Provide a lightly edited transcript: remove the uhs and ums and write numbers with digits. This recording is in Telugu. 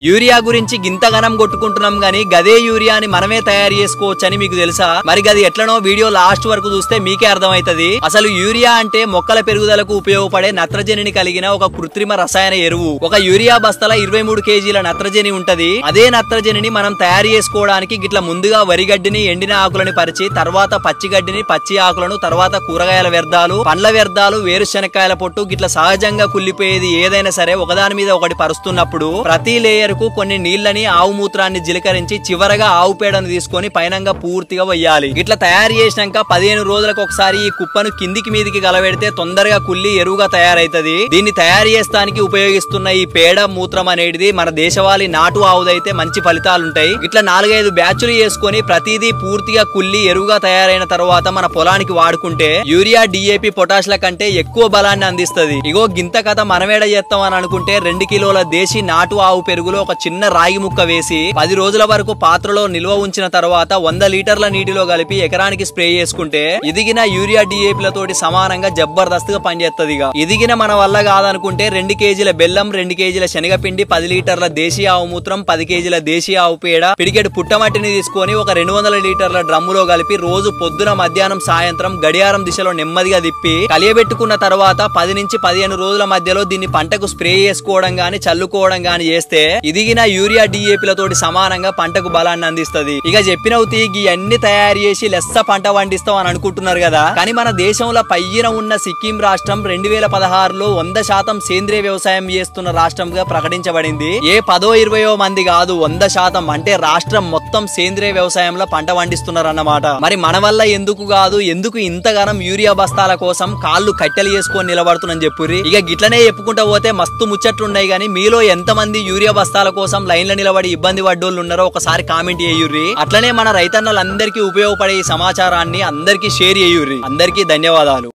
యూరియా గురించి గింతగనం కొట్టుకుంటున్నాం గానీ గదే యూరియాని మనమే తయారు చేసుకోవచ్చని మీకు తెలుసా? మరి గది ఎట్లనో వీడియో లాస్ట్ వరకు చూస్తే మీకే అర్థమైతది. అసలు యూరియా అంటే మొక్కల పెరుగుదలకు ఉపయోగపడే నత్రజనిని కలిగిన ఒక కృత్రిమ రసాయన ఎరువు. ఒక యూరియా బస్తాల 23 కేజీల నత్రజని ఉంటది. అదే నత్రజనిని మనం తయారు చేసుకోవడానికి గిట్ల ముందుగా వరిగడ్డిని, ఎండిన ఆకులని పరిచి, తర్వాత పచ్చిగడ్డిని, పచ్చి ఆకులను, తర్వాత కూరగాయల వ్యర్థాలు, పండ్ల వ్యర్థాలు, వేరుశనక్కాయల పొట్టు గిట్ల సహజంగా కుళ్ళిపోయేది ఏదైనా సరే ఒకదాని మీద ఒకటి పరుస్తున్నప్పుడు ప్రతి లేయర్ కొన్ని నీళ్లని, ఆవు మూత్రాన్ని జిలకరించి చివరగా ఆవు పేడను తీసుకొని పైనంగా పూర్తిగా వేయాలి. ఇట్లా తయారు చేసినాక 15 రోజులకు ఒకసారి ఈ కుప్పను కిందికి మీదికి గలబెడితే తొందరగా కుళ్ళి ఎరువుగా తయారైతది. దీన్ని తయారు చేస్తానికి ఉపయోగిస్తున్న ఈ పేడ, మూత్రం అనేది మన దేశవాళీ నాటు ఆవుదైతే మంచి ఫలితాలుంటాయి. ఇట్లా 4-5 బ్యాచ్లు చేసుకొని ప్రతిదీ పూర్తిగా కుళ్ళి ఎరువుగా తయారైన తర్వాత మన పొలానికి వాడుకుంటే యూరియా, డిఏపి, పొటాష్ల కంటే ఎక్కువ బలాన్ని అందిస్తది. ఇగో గింత కథ మనమేడ చేస్తాం అని అనుకుంటే 2 కిలోల దేశీ నాటు ఆవు పెరుగులో ఒక చిన్న రాగి ముక్క వేసి 10 రోజుల వరకు పాత్రలో నిల్వ ఉంచిన తర్వాత 100 లీటర్ల నీటిలో కలిపి ఎకరానికి స్ప్రే చేసుకుంటే ఎదిగిన యూరియా, డిఏపిలతోటి సమానంగా జబర్దస్త్గా పనిచేస్తుంది. ఎదిగిన మన వల్ల కాదనుకుంటే 2 కేజీల బెల్లం, 2 కేజీల శనగపిండి, 10 లీటర్ల దేశీ ఆవు మూత్రం, 10 కేజీల దేశీ ఆవు పేడ, పిడికెడు పుట్టమట్టిని తీసుకొని ఒక 200 లీటర్ల డ్రమ్ములో కలిపి రోజు పొద్దున, మధ్యాహ్నం, సాయంత్రం గడియారం దిశలో నెమ్మదిగా తిప్పి కలియబెట్టుకున్న తర్వాత 10 నుంచి 15 రోజుల మధ్యలో దీన్ని పంటకు స్ప్రే చేసుకోవడం గాని, చల్లుకోవడం గాని చేస్తే ఎదిగిన యూరియా, డిఏపిలతోటి సమానంగా పంటకు బలాన్ని అందిస్తది. ఇక చెప్పినవుతి ఇవన్నీ తయారు చేసి లెస్స పంట పండిస్తాం అని అనుకుంటున్నారు కదా. కానీ మన దేశంలో పైన ఉన్న సిక్కిం రాష్ట్రం 2016లో 100% సేంద్రియ వ్యవసాయం చేస్తున్న రాష్ట్రంగా ప్రకటించబడింది. ఏ 10-20 మంది కాదు, 100% అంటే రాష్ట్రం మొత్తం సేంద్రియ వ్యవసాయంలో పంట పండిస్తున్నారు అన్నమాట. మరి మన వల్ల ఎందుకు కాదు, ఎందుకు ఇంతగానం యూరియా బస్తాల కోసం కాళ్ళు కట్టెలు చేసుకొని నిలబడుతున్నాం చెప్పుర్రి. ఇక గిట్లనే చెప్పుకుంటా పోతే మస్తు ముచ్చట్లున్నాయి. గానీ మీలో ఎంతమంది యూరియా బస్తాల కోసం లైన్ల నిలబడి ఇబ్బంది పడ్డోళ్ళు ఉన్నారో ఒకసారి కామెంట్ చేయుర్రి. అట్లనే మన రైతన్నలందరికీ ఉపయోగపడే ఈ సమాచారాన్ని అందరికీ షేర్ చేయుర్రి. అందరికీ ధన్యవాదాలు.